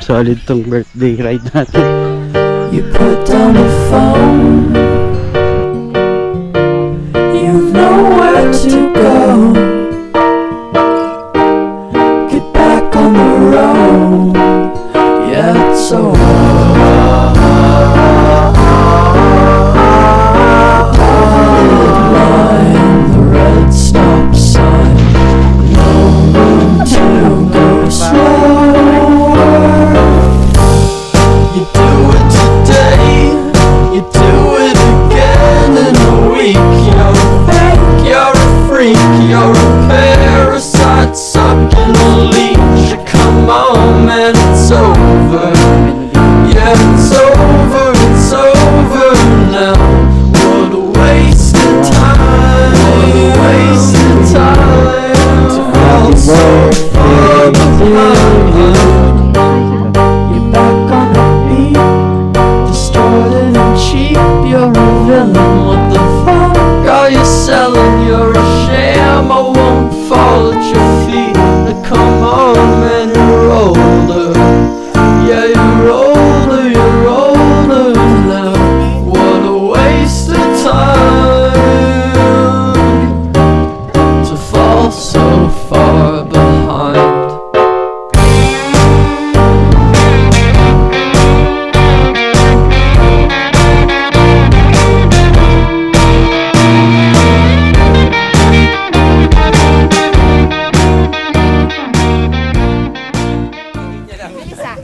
Solid tong birthday ride natin. You put down the phone, you've nowhere to go. Get back on the road, yeah, it's over. Line, the red stop sign, no room to go slower. You do it today, you do it again in a week. You're fake, you're a freak, you're a parasite stuck in a leech. Come on, man, it's over. Yeah, it's over now. What a waste of time, what a waste of time to fall so far behind. You're back on the beat, distorted and cheap. You're a villain, what the fuck are you selling? You're a sham, I won't fall at your feet. Now come on, man, you're older. Yeah, you're older now. What a waste of time to fall so far behind.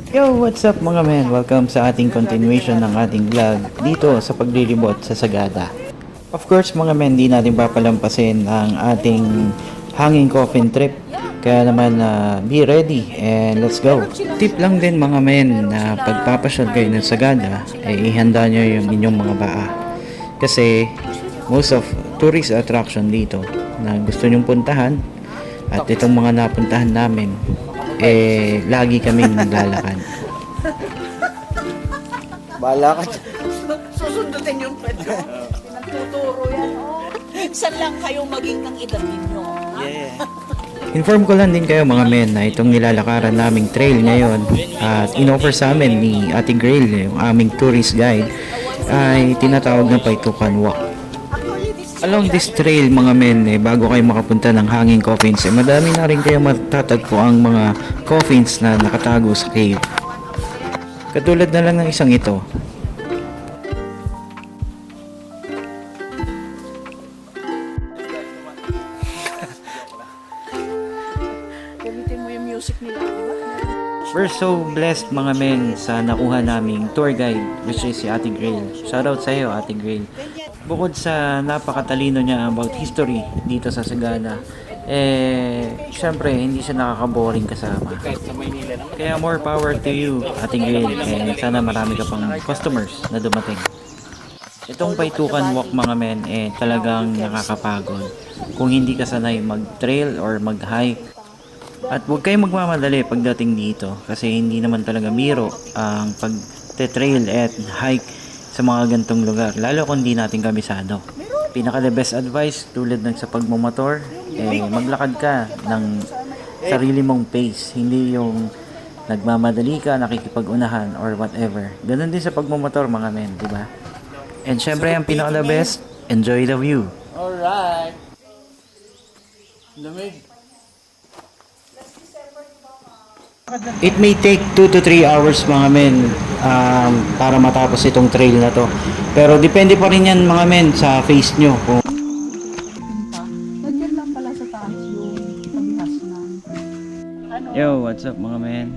Yo, what's up mga men? Welcome sa ating continuation ng ating vlog dito sa paglilibot sa Sagada. Of course mga men, di natin papalampasin ang ating hanging coffin trip. Kaya naman be ready and let's go. Tip lang din mga men na pagpapasyal kayo ng Sagada, ihanda nyo yung inyong mga baa. Kasi most of tourist attraction dito na gusto nyong puntahan at itong mga napuntahan namin, lagi kaming naglalakad. Bahala ka dyan. Susundutin yung pwede. Pinagtuturo yan. Oh. Saan lang kayo maging ng edad ninyo? Yeah. Inform ko lang din kayo mga men na itong nilalakaran naming trail ngayon at inoffer sa amin ni Ate Grail, yung aming tourist guide, ay tinatawag na Paitukan Walk. Along this trail mga men, bago kayo makapunta ng hanging coffins, madami na rin kayo matatagpo ang mga coffins na nakatago sa cave. Katulad na lang ng isang ito. Gamitin mo yung music nila, di ba? We're so blessed mga men sa nakuha naming tour guide, which is si Ate Grail. Shoutout sa iyo Ate Grail. Bukod sa napakatalino niya about history dito sa Sagada, syempre hindi siya nakaka-boring kasama. Kaya more power to you Ate Grail, and sana marami ka pang customers na dumating. Itong Paitukan Walk mga men, talagang nakakapagod kung hindi ka sanay mag-trail or mag-hike. At huwag kayong magmamadali pagdating dito kasi hindi naman talaga biro ang pag-trail at hike sa mga gantong lugar, lalo kung hindi natin kabisado. Pinaka the best advice tulad ng sa pagmumotor, maglakad ka ng sarili mong pace, hindi yung nagmamadali ka, nakikipag-unahan or whatever. Ganun din sa pagmumotor mga men, di ba? And syempre ang pinaka the best, enjoy the view. Alright. Lamig. It may take 2 to 3 hours mga men para matapos itong trail na to. Pero depende pa rin yan mga men sa face nyo. Nandiyan lang pala sa taas yung pabihas na. Yo, what's up mga men?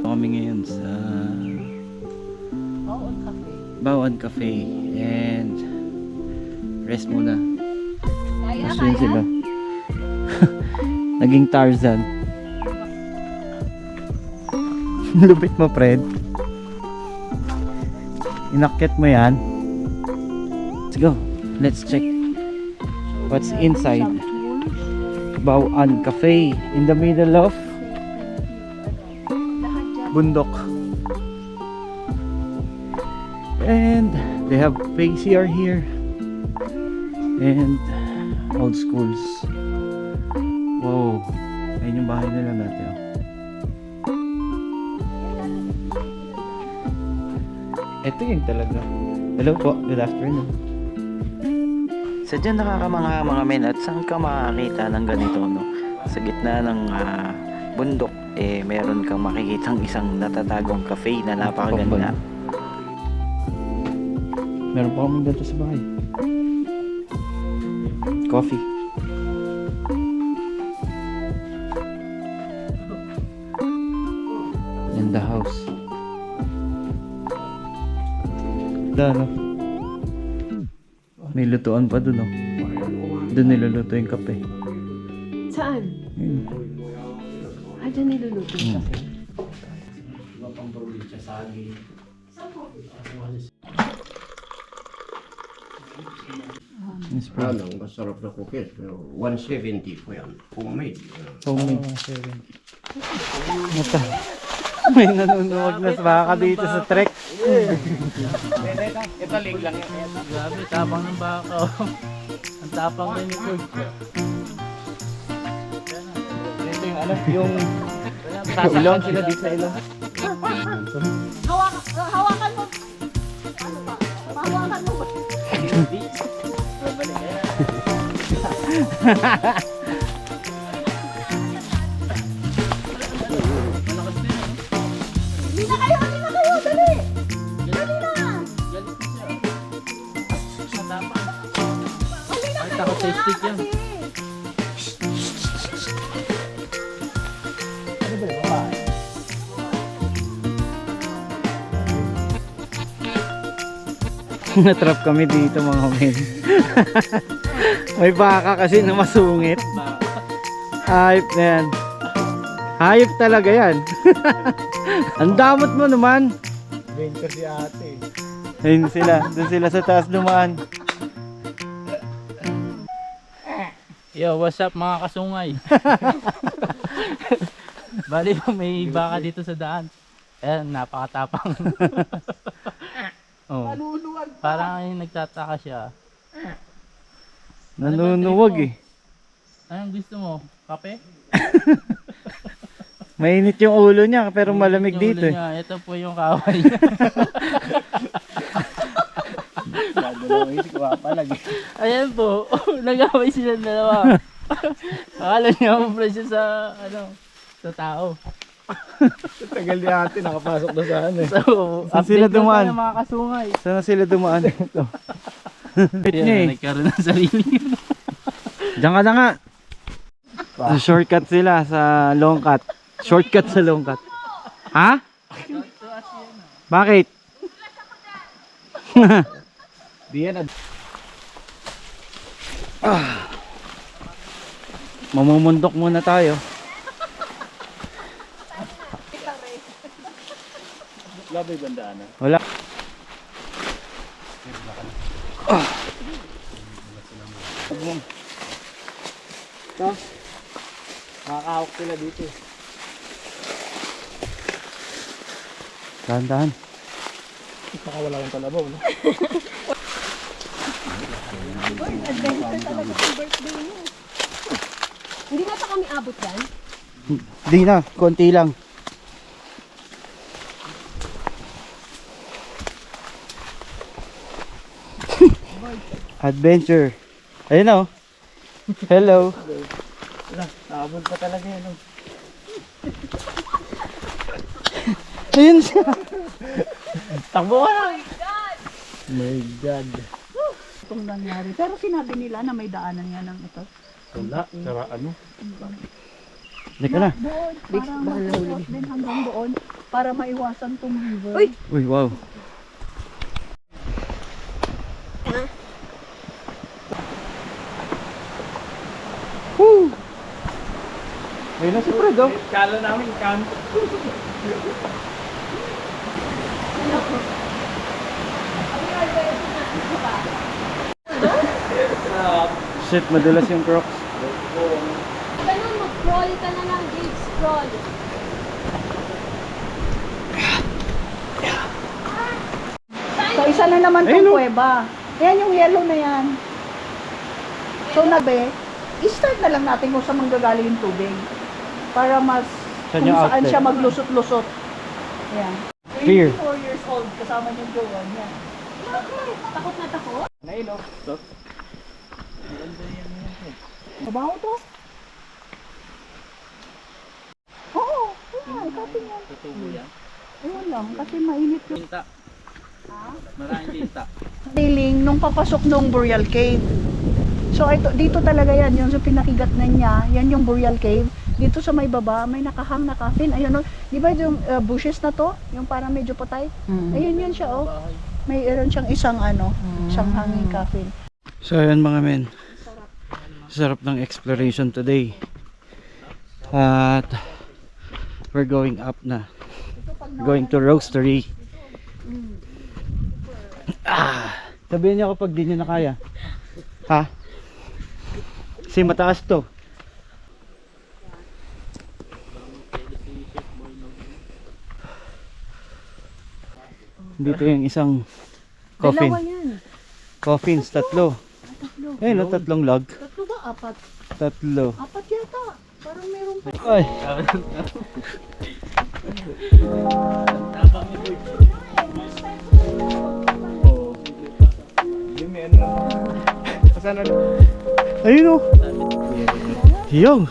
Kami ngayon sa Baon Cafe. Bawan Cafe and rest muna. Mas yun sila. Naging Tarzan. Lupit mo, Fred. Inakyat mo yan. Let's go. Let's check what's inside Bawan Cafe in the middle of bundok. And they have PCR here and old schools. Wow, ayun yung bahay nila natin. Ito yun talaga. Hello po, good afternoon. Sadyang nakakamangha mga men, at saan ka makakita ng ganito, no? Sa gitna ng bundok, meron kang makikitang isang natatagong cafe na napakaganda. Meron pa kaming ganito sa bahay. Coffee. In the house. No? May lutuan pa dun, no? Doon niluluto yung kape. Saan? Yun. Diyan niluluto yung kape. Yes, bro. Ano, masarap na cookies. Pero 170 po yan. Homemade. Homemade. Mata. May nanunuwag na baka dito sa trek. Grabe, tapang ng baka. Ang tapang rin ito. Ito yung ano, yung ilong sila dito sa ilong. Hawakan mo. Ano ba? Hawakan mo. Hindi na kayo, dali! Dali na! Ay, takot sa stick yan. Natrap kami dito mga men. May baka kasi na masungit. Hayop na yan. Hayop talaga yan. Ang damot mo naman. Venture si ate. Ayun sila. Doon sila sa taas dumaan. Yo, what's up mga kasungay? Bali ba may baka dito sa daan? Ayan, napakatapang. Oh. Parang nagtataka siya. Nanunuwag eh. Anong gusto mo? Kape? Mainit yung ulo niya pero malamig Yung dito ulo eh. niya, ito po yung kaway niya. Ayan po, nag-away sila dalawa. Akala niya mo siya sa, ano, sa tao. Tagal ni ate nakapasok na sa ano eh. So, Saan sila update lang dumaan? tayo, mga kasungay. Saan na sila dumaan? Bit niya Yan, eh. nagkaroon ng sarili. Diyan ka na nga. Shortcut sila sa long cut. Shortcut sa long cut. Ha? Bakit? Di yan. Mamumundok muna tayo. Labay bandaan. Wala. Makakahawak sila dito. Dahan-dahan. Baka wala yung kalabaw, no? Hindi na pa kami abot yan. Di na, konti lang. Adventure. Ayun o. Hello. Nakabol pa talaga yan. No? Ayun siya. Takbo ka na! My God. Itong nangyari. Pero sinabi nila na may daanan nga ng ito. Wala, sara ano? Hindi ka na. Doon, parang mag-cross din hanggang doon para maiwasan tong river. Uy, wow. Woo! Ayun na si Fred oh. Kala namin kanto. Shit, madulas yung crocs. Ganun, mag-scroll ka na lang, Jade, scroll. So isa na naman Ayun, tong oh. kuweba. Ayan yung yellow na yan. So nabe, i-start na lang natin kung saan manggagaling yung tubig. Para mas Saan kung yung saan outlet? siya maglusot-lusot. Ayan. Fear. 84 years old kasi kasama niya yung jowa niya. Bakit? Takot na takot? Mabaho to? Oo, ikapin yan. Tutubo yan. Ayun lang, kasi mainit yung Tinta. Maraming tinta. feeling nung papasok nung Boreal Cave. So ito, dito talaga yan, yung sa pinakigat na niya, yan yung Boreal Cave. Dito sa may baba, may nakahang na coffin. Ayun, di ba yung bushes na to? Yung parang medyo patay? Ayun yan siya, oh. Mayroon siyang isang isang hanging coffin. So ayan mga men, sarap ng exploration today. At we're going up na. We're going to Roastery. Sabihin niyo kapag di niyo na kaya. Ha? Kasi mataas to. Dito yung isang coffin. Dalawa yan. Coffins, tatlo. Eh, no, tatlong log. Tatlo ba? Apat? Tatlo. Apat yata. Parang meron pa. Ay. Ayun o. Yo.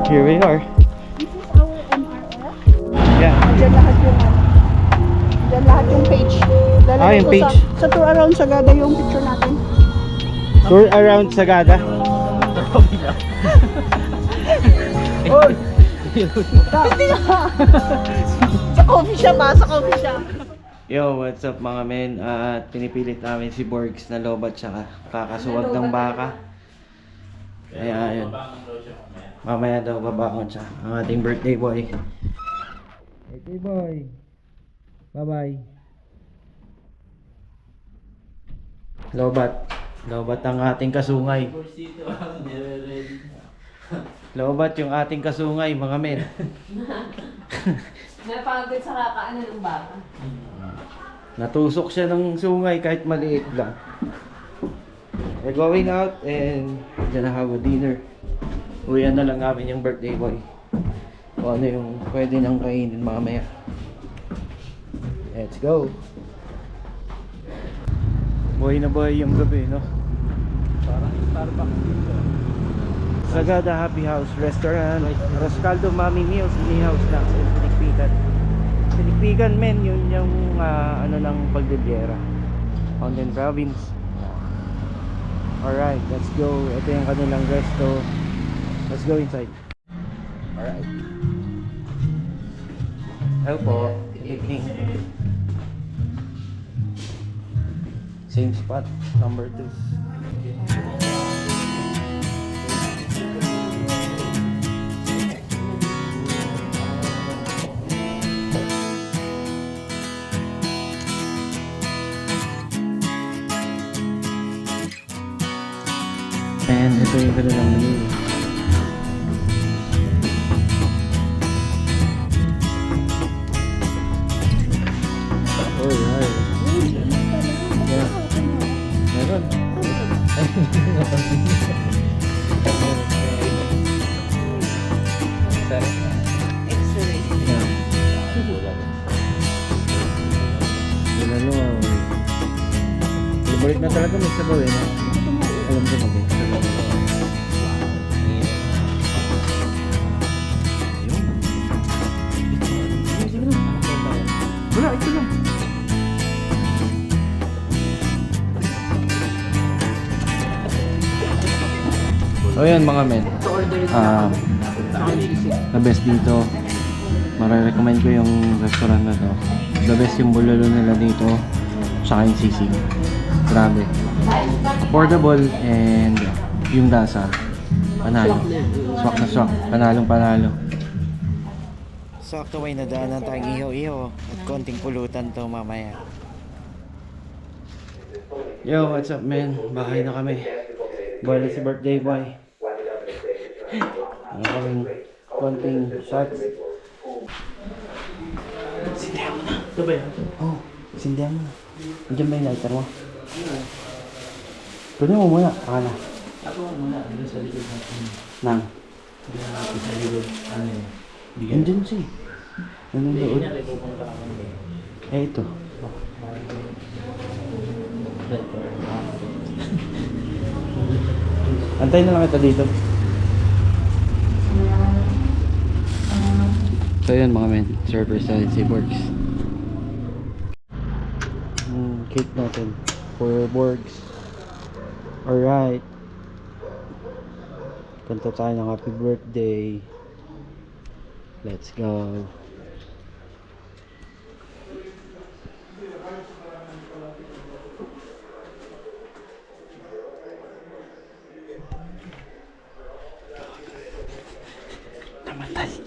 Here we are. This is our MRF. Yeah. Diyan lahat yung diyan lahat yung page. Lalagay yung ko page. Sa tour around Sagada yung picture natin. Tour around Sagada. Sa coffee shop sa coffee shop. Yo, what's up mga men? At pinipilit namin si Borgs na lobat tsaka kakasuwag ng baka. Kaya ayun. Mamaya daw babangon siya. Ang ating birthday boy. Birthday boy. Bye-bye. Lobat. Lobat ang ating kasungay. Lobat yung ating kasungay mga men. Napagod sa kakaanan ng baka. Natusok siya ng sungay kahit maliit lang. We're going out and gonna have a dinner. Uwian na lang namin yung birthday boy. Kung ano yung pwede nang kainin mamaya. Let's go. Buhay na buhay yung gabi, no? Parang Starbucks dito. Sagada Happy House Restaurant. Roscaldo Mami Meals, ini-house lang sa Pinikpikan. Pinikpikan men, yun yung ano ng Pagdebiera. Fountain Province. Alright, let's go. Ito yung kanilang resto. Let's go inside. Alright. Hello po. Good evening. Same spot, number 2. And ito yung kanilang menu. Alright. Yeah. Meron. Yeah. Dalawa. Favorite na talaga may sabaw eh. Alam ko mag-eh. Wala, ito lang. So yan mga men, the best dito, marirecommend ko yung restaurant na to. The best yung bulalo nila dito, tsaka yung sisig. Grabe, affordable and yung lasa, panalo. Swak na swak, panalong panalo. Sakto may nadaanan tayong ihaw-ihaw at konting pulutan to mamaya. Yo, what's up man? Bahay na kami. Boy na si birthday boy. Ano kaming konting shots. Sindihan mo na. Ito ba yan? Oo, sindihan mo na. Nandiyan ba yung lighter mo? Tuloy mo muna. Akala. Ako muna, doon sa likod natin. Nang? Doon natin sa likod. Ano yun? Nandiyan siya. Nanonood. Hindi niya rin pupunta kami. Ito. Antayin na lang kita dito. So yun mga men, server side si Borgs. Cake natin for Borgs. Alright. Kanta tayo ng happy birthday. Let's go. Namatay.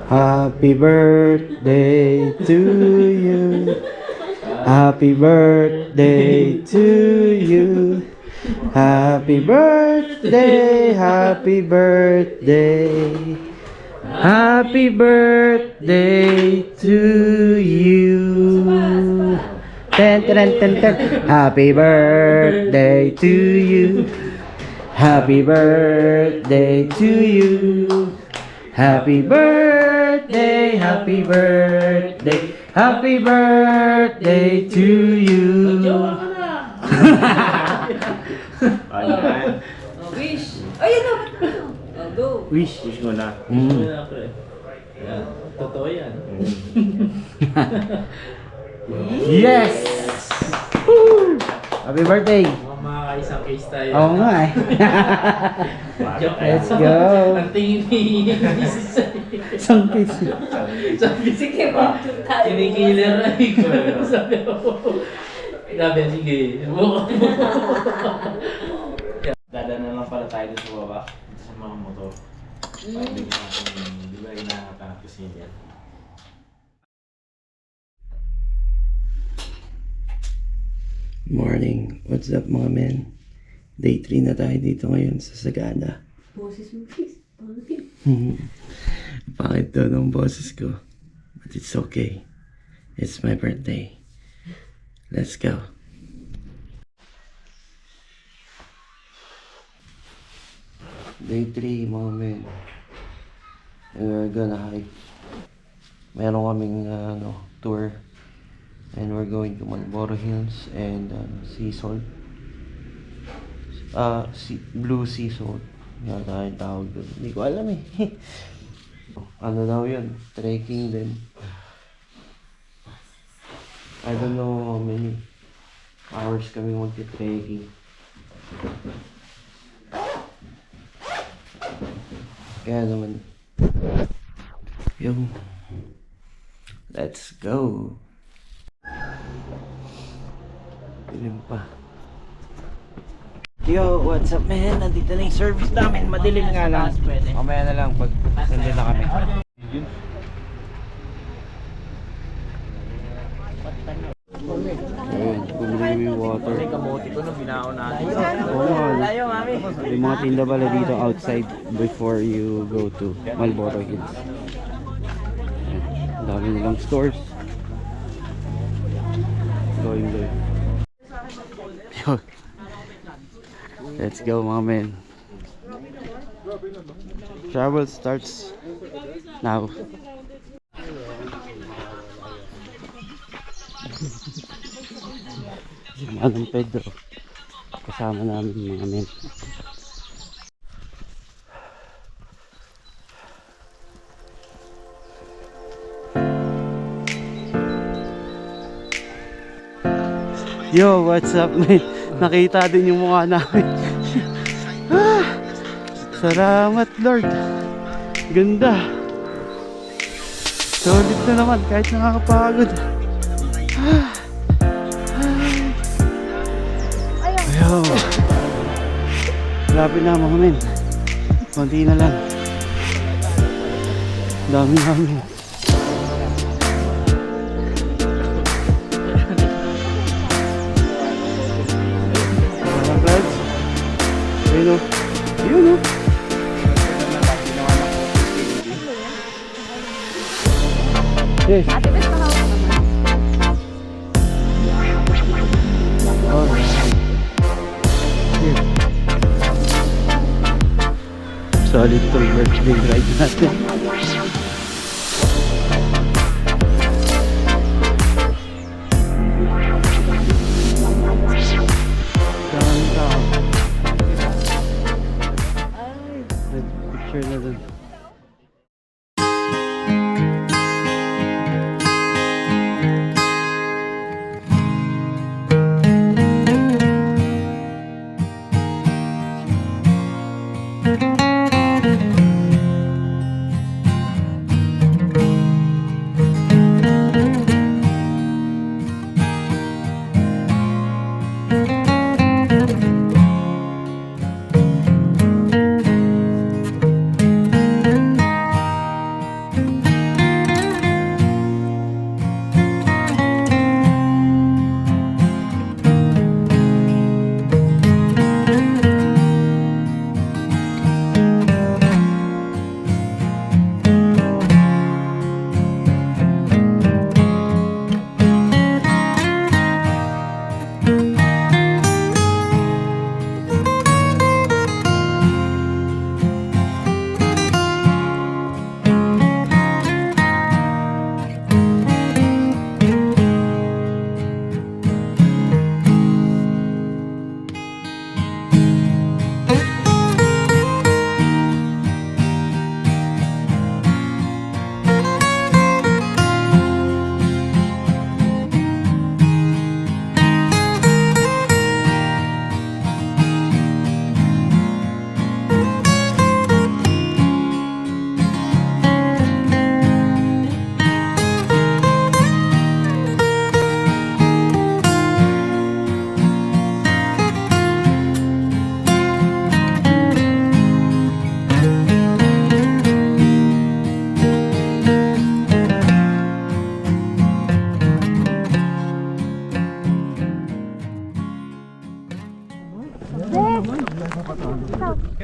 Happy birthday to you. Happy birthday to you. Happy birthday, happy birthday. Happy birthday to you. Ten, ten, ten, ten. Happy birthday to you. Happy birthday to you. Happy birthday, happy birthday, happy birthday to you. Wish. Ayun na. Go. Wish. Wish mo na. Totoo yan. Yes! Woo! Happy birthday! Makakaisang case tayo. Oo nga eh. Let's go! Ang tingin ni Isang kiss. sabi, Sige, kinikiller na ikaw. Sabi sige. Dadaan na lang pala tayo sa baba. Sa mga motor. Pwede natin, di ba inaatapos niya yan? Morning. What's up mga men? Day 3 na tayo dito ngayon sa Sagana. Boses mo, please. Bakit daw ng boses ko? But it's okay. It's my birthday. Let's go. Day 3 mga men. And we're gonna hike. Meron kaming tour. And we're going to Malboro Hills and Sea Salt. Blue Sea Salt. Yata yung tawag doon. Hindi ko alam eh. Ano daw yun? Trekking din. I don't know how many hours kami magti-trekking. Kaya naman. Yung let's go. Dilim pa. Yo, what's up man? Nandito na yung service namin. Madilim nga lang. Mamaya na lang pag nandito na kami. Ayun, bumili kami yung water. Kamote ko nung binaon natin. Layo, mami. May mga tinda pala dito outside before you go to Malboro Hills. Ayan, ang dami nilang stores. Going there. Yo. Let's go mga men. Travel starts now. Si Manong Pedro kasama namin mga men. Yo, what's up man? Nakita din yung mukha namin. Salamat Lord. Ganda. Solid na naman kahit nakakapagod. Yo. Grabe na mga men. Konti na lang. Dami namin. Ayun o. Ayun o. Yes. Ate, best na hawak naman. solid to birthday ride natin. Daming tao. Ay, picture na dun.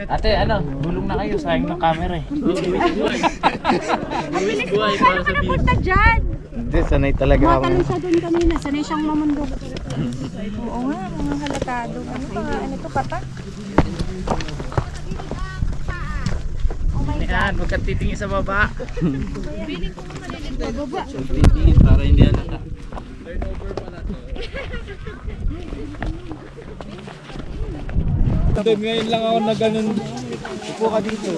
Ate, ano, gulong na kayo, sayang ng camera eh. Bilis buhay para sa bilis. Punta dyan! Hindi, sanay talaga ako. Matalon siya doon kanina, sanay siyang mamundok. Oo nga, mga halatado. Ano pa, ano to, patak? Yan, huwag kang titingin sa baba. Bababa. Titingin para hindi halata. Ngayon lang ako na ganun. Upo ka dito.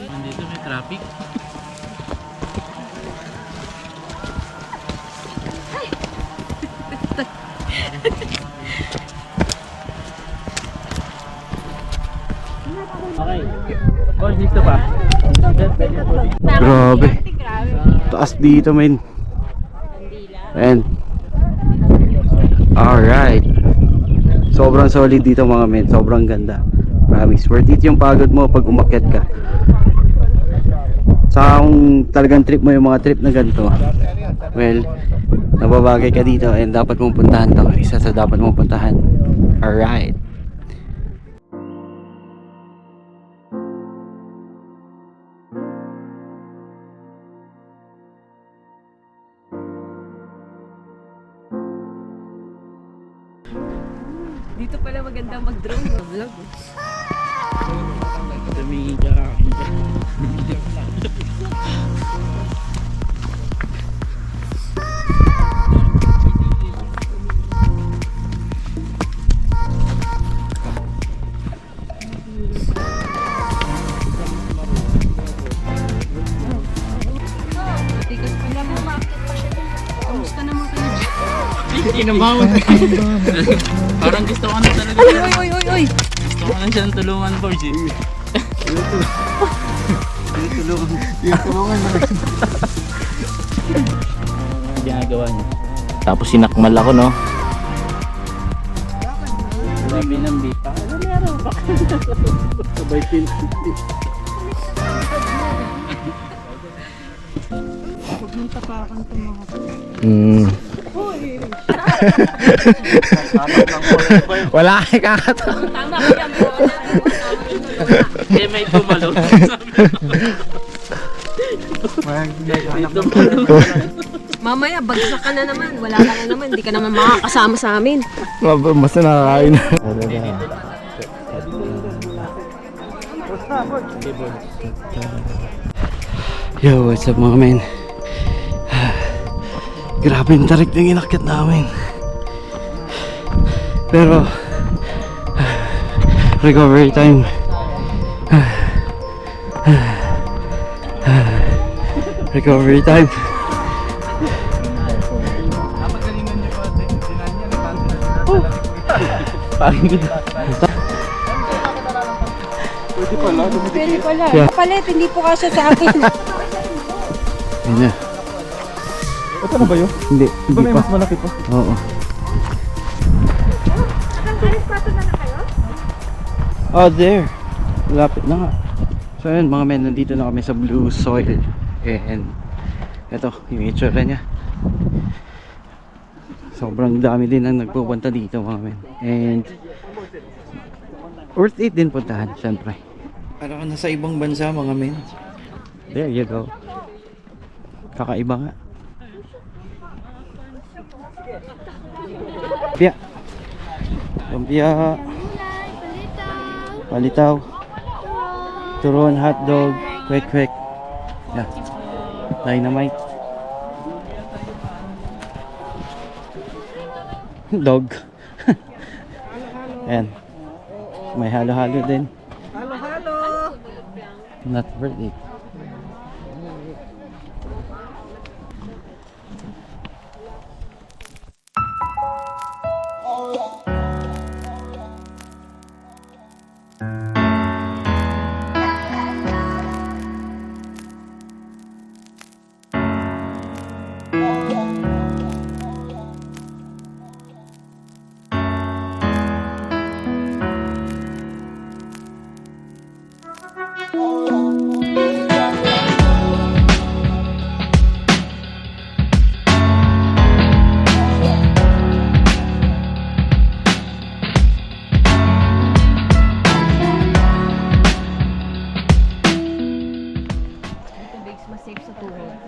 Nandito may traffic. Okay. Boss, dito pa. Grabe. Taas dito, men. And alright. Sobrang solid dito mga men. Sobrang ganda. Promise. Worth it yung pagod mo pag umakyat ka. Sa kung talagang trip mo yung mga trip na ganito, well, nababagay ka dito and dapat mong puntahan to. Isa sa dapat mong puntahan. Alright. Dito pala maganda mag-drone. Vlog. Tumingin ka akin dyan. Kamusta naman kayo? Kinabawat. Parang gusto ko na talaga. Oy! Gusto ko na siyang tulungan, Boss. Tulungan na. Ginagawa niya. Tapos sinakmal ako, no? Sabi ng bita. Ano meron pa? Sabay tin. Wala kay kakato. Tama ko yan. Hindi, may tumalo. May May tumalo. Mamaya, bagsak ka na naman. Wala ka na naman. Hindi ka naman makakasama sa amin. Basta nakakain. Yo, what's up mga men? Grabe yung tarik na inakyat namin. Pero recovery time. Recovery time. Pwede pala. Yeah. Palit, hindi po kasya sa akin. Yan na. Ito na ba yun? Hindi, Diba hindi may pa. mas malaki pa? Oo. Oh, there. Lapit na nga. So yun mga men, nandito na kami sa Blue Soil. And ito, yung itsura niya. Sobrang dami din ang nagpupunta dito mga men. And worth it din puntahan, syempre. Para ka nasa ibang bansa mga men. There you go. Kakaiba nga. Lumpia. Lumpia. Palitaw. Turon, hotdog, kwek-kwek. Yeah. Dynamite. Dog. Ayan. May halo-halo din. Halo-halo. Not worth it.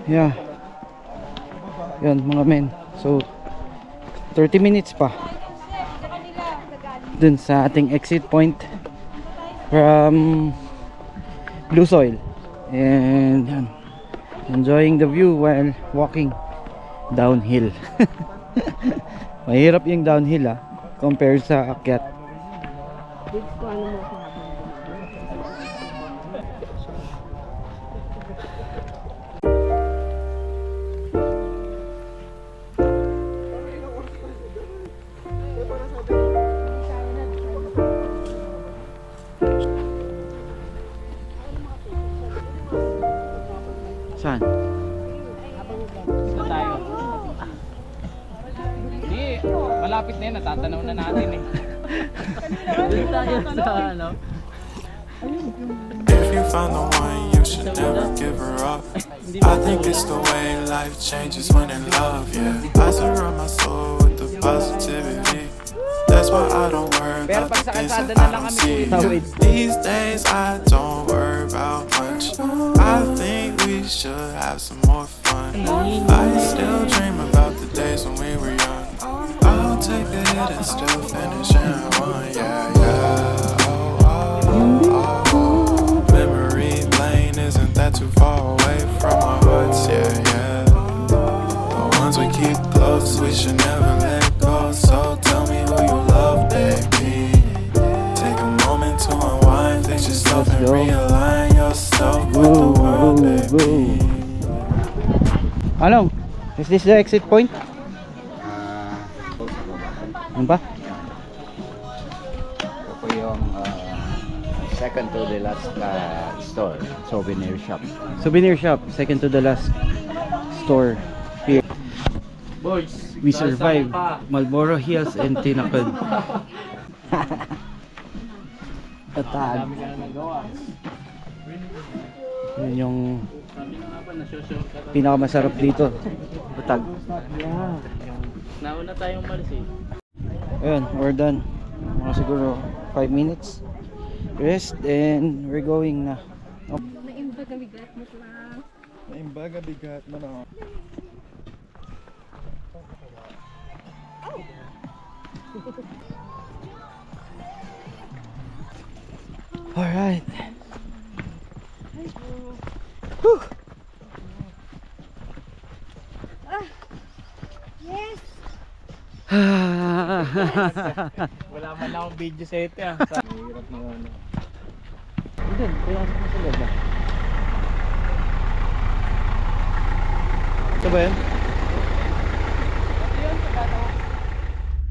Yeah. Yan mga men. So 30 minutes pa dun sa ating exit point from Blue Soil. And yan, enjoying the view while walking downhill. Mahirap yung downhill compared sa akyat. Saan? Dito tayo. Hindi, malapit na yun. Natatanaw na natin eh. Dito tayo sa ano. If you find the one, you should never give her up. I think it's the way life changes when in love, yeah. I surround my soul with the positivity. That's why I don't worry about the things that I don't see. These days I don't worry about much. I think we should have some more fun. I still dream about the days when we were young. I'll take a hit and still finish and run, yeah, yeah. Memory lane, isn't that too far away from our hearts, yeah, yeah. The ones we keep close, we should never let go. So tell me who you love, baby. Take a moment to unwind, fix yourself and realign yourself with the world, baby. Ano? Is this the exit point? Ano ba? Ito po yung second to the last store, souvenir shop. Souvenir shop, second to the last store here. Boys, We survived Marlboro Hills and Tinakod. Tatag. Yun yung pinakamasarap dito. Tatag. Nauna tayong malis eh. Ayun, we're done. Mga siguro 5 minutes rest and we're going na. Naimbaga bigat mo lang. Naimbaga bigat mo na. Alright. Whew. Yes! Wala man akong video sa ito ah. Mahirap na ano. Hindi, kaya sa loob ba? Ito ba yun?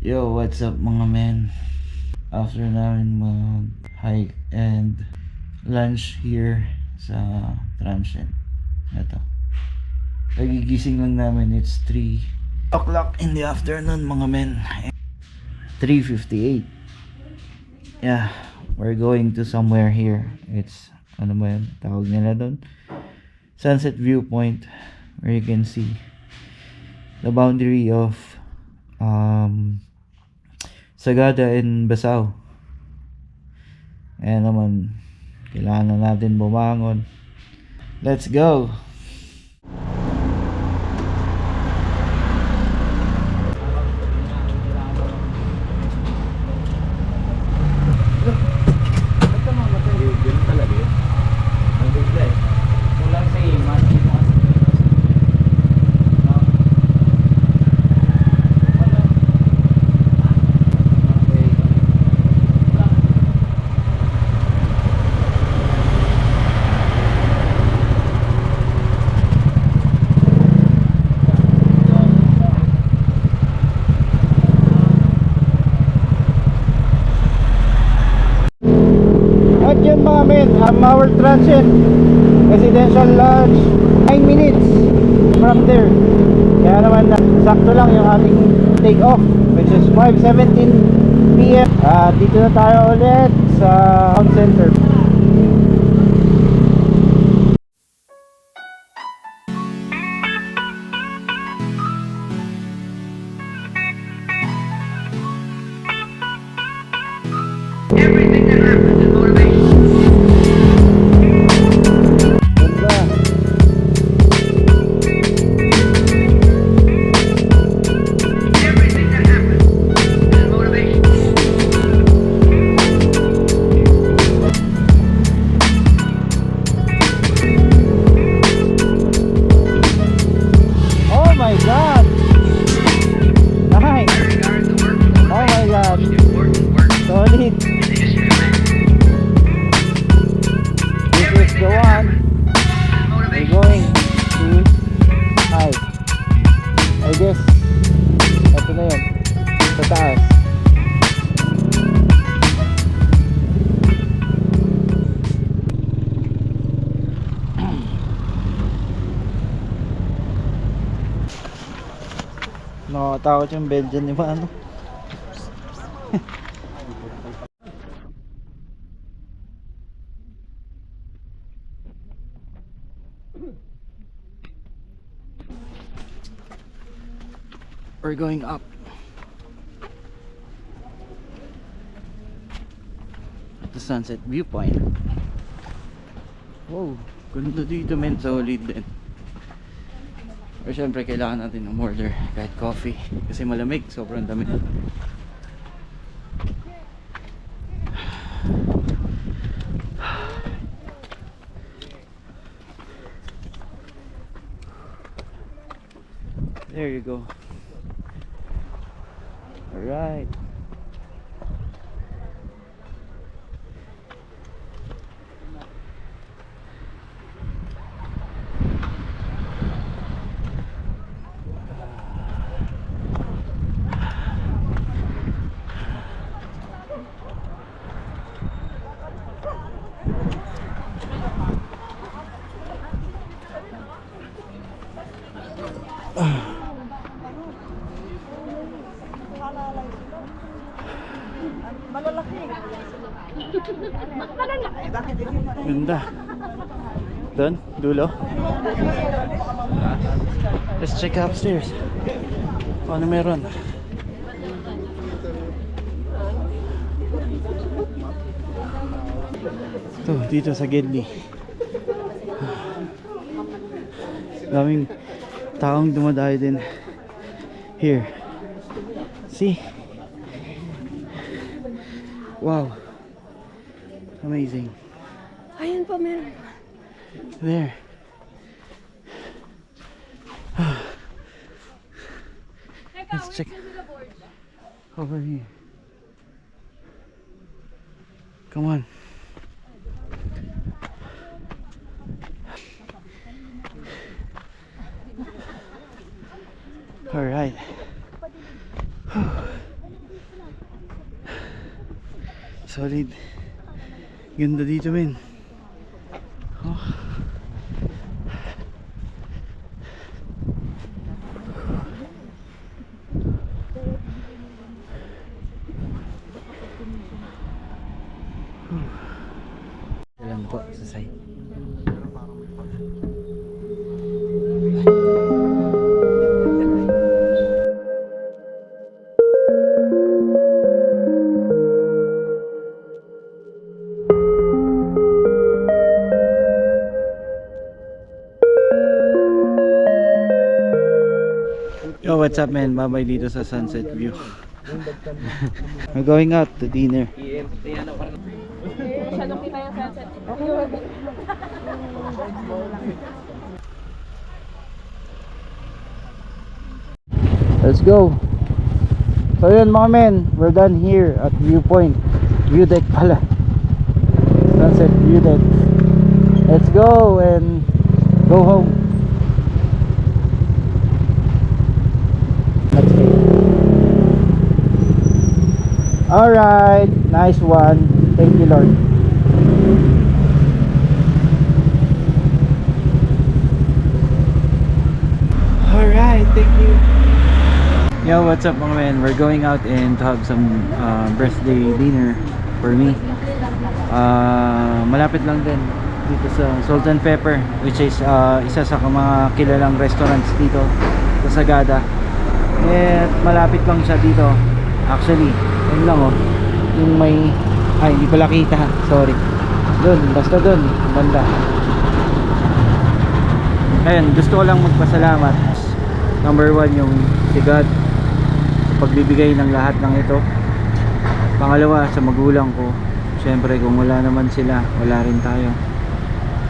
Yo, what's up mga men? After namin mag-hike and lunch here sa Transient. Ito. Nagigising lang namin. It's 3 o'clock in the afternoon mga men. 3:58. Yeah, we're going to somewhere here. It's, ano ba yun? Tawag nila doon. Sunset Viewpoint, where you can see the boundary of Sagada and Basao. Ayan naman, kailangan na natin bumangon. Let's go! At yun mga men, our Transient Residential Lodge, 9 minutes from there. Kaya naman sakto lang yung ating take off, which is 5:17 PM. Dito na tayo ulit sa town center. Everything that happens is motivation. Ganda. Everything that happens is motivation. Oh my god! Nice! I regard the work Oh my god! important work Solid! in the history of man. This is the one. We're going to hike. I guess ito na yun, sa taas. Nakakatakot yung Belgian, di ba ano? We're going up. At the Sunset Viewpoint. Wow, ganda dito men, solid din. Pero syempre kailangan natin ng order kahit coffee kasi malamig, sobrang dami. There you go. Alright. Ganda. Doon, dulo. Let's check upstairs. Ano meron? Ito, dito sa Gedli. Daming taong dumadayo din here. See? Wow. Amazing. Ayun pa, meron. There. Let's check over here. Come on. All right. Solid. Ganda dito, men. Oh. Alam po sa side. Yo, what's up, man? Bye-bye dito sa Sunset View. We're going out to dinner. Let's go. So yun mga men, we're done here at Viewpoint. View deck pala. Sunset view deck. Let's go and go home. Alright, nice one. Thank you, Lord. Alright, thank you. Yo, what's up mga men? We're going out and to have some birthday dinner for me. Malapit lang din dito sa Salt and Pepper, which is isa sa mga kilalang restaurants dito sa Sagada. And malapit lang siya dito. Actually, yun lang oh. Yung may... Ay, hindi pala kita. Sorry. Doon, basta doon. Banda. Ayun, gusto ko lang magpasalamat. Number 1, yung si God sa pagbibigay ng lahat ng ito. Pangalawa, sa magulang ko. Siyempre, kung wala naman sila, wala rin tayo.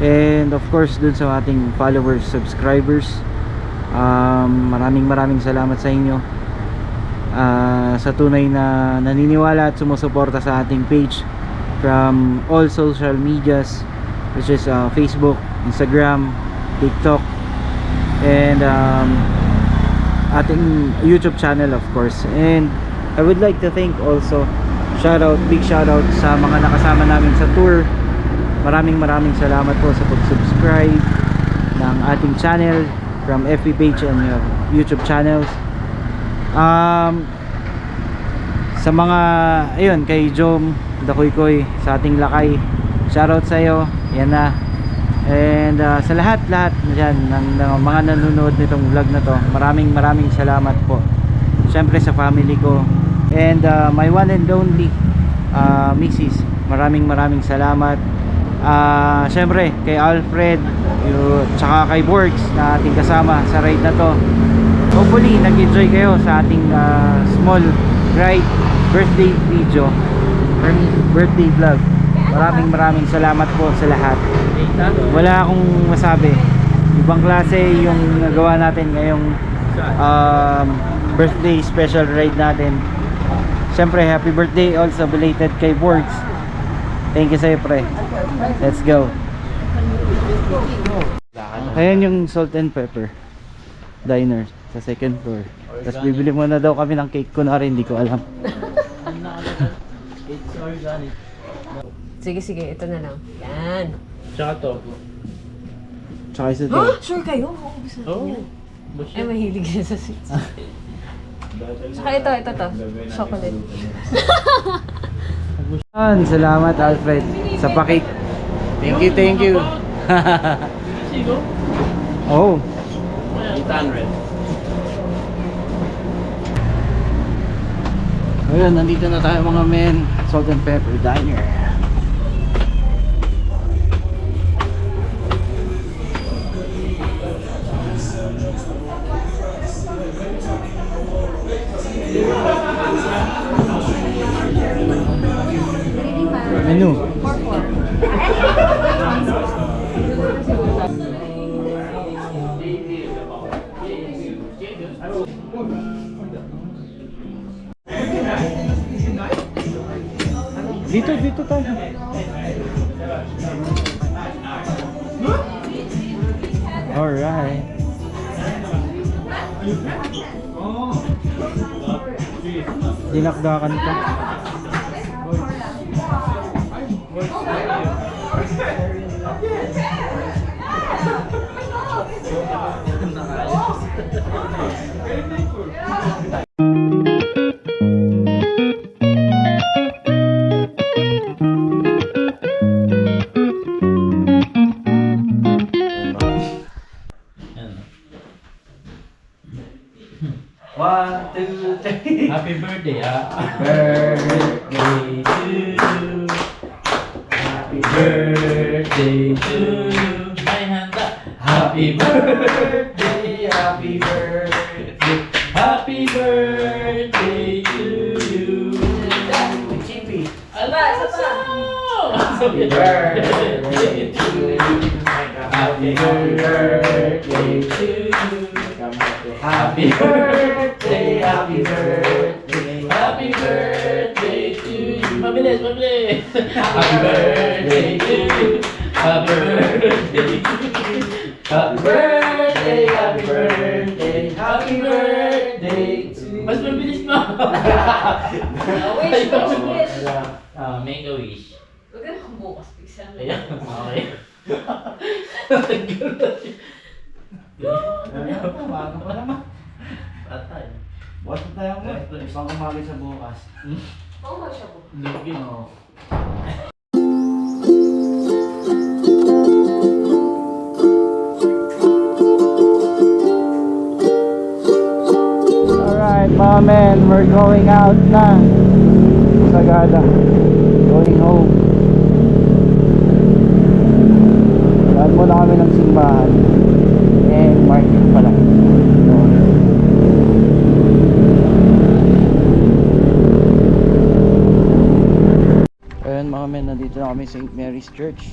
And of course, dun sa ating followers, subscribers. Maraming salamat sa inyo. Sa tunay na naniniwala at sumusuporta sa ating page from all social medias, which is Facebook, Instagram, TikTok, and ating YouTube channel of course. And I would like to thank also, big shout out sa mga nakasama namin sa tour. Maraming salamat po sa pag-subscribe ng ating channel from FB page and YouTube channels. Sa mga ayun, kay Jom Dakoy sa ating lakay, shoutout sa iyo. Yan na. And sa lahat dyan ng mga nanonood nitong vlog na to, maraming salamat po. Syempre sa family ko and my one and only Mrs. Maraming salamat. Syempre kay Alfred, tsaka kay Borgs na ating kasama sa ride na to. Hopefully nag-enjoy kayo sa ating small ride birthday video or birthday vlog. Maraming salamat po sa lahat. Wala akong masabi. Ibang klase yung nagawa natin ngayong birthday special ride natin. Siyempre happy birthday also belated kay Borgs. Thank you sa'yo pre. Let's go. Ayan yung Salt and Pepper Diner sa second floor. Tapos bibili muna daw kami ng cake ko na rin, hindi ko alam. Sige, ito na lang. Yan. Tsaka to. Tsaka isa to. Ha? Sure kayo? Oo, gusto niya. Ay, mahilig siya sa sweets. Tsaka ito to. Chocolate. Salamat Alfred sa pakik. Thank you. Oh. 800. Ayun, nandito na tayo mga men. Salt and Pepper Diner. menu. Dito tayo. Alright. Dinakdakan ka. One, two, three. Happy birthday, happy birthday to you. Happy birthday to you. May handa. Happy birthday, happy birthday, happy birthday to you. Chippy. Ala, happy birthday to you. Happy birthday to you. Happy birthday, happy birthday, happy birthday to you. Mabilis, mabilis. Happy birthday to you. Happy birthday to you. Happy birthday, happy birthday, happy birthday to you. Mas mabilis mo. Wish, wish. Make a wish. Huwag ka na kung bukas. Bigsan mo. Ayan, okay. Patay. Bukas na tayo mo. Ibang umagi sa bukas. Oo ba siya po? Lugin, oh. Alright mga men, we're going out na. Sagada. Going home. Daan muna kami ng simbahan. And market pala. Ayun mga men, nandito na kami sa St. Mary's Church.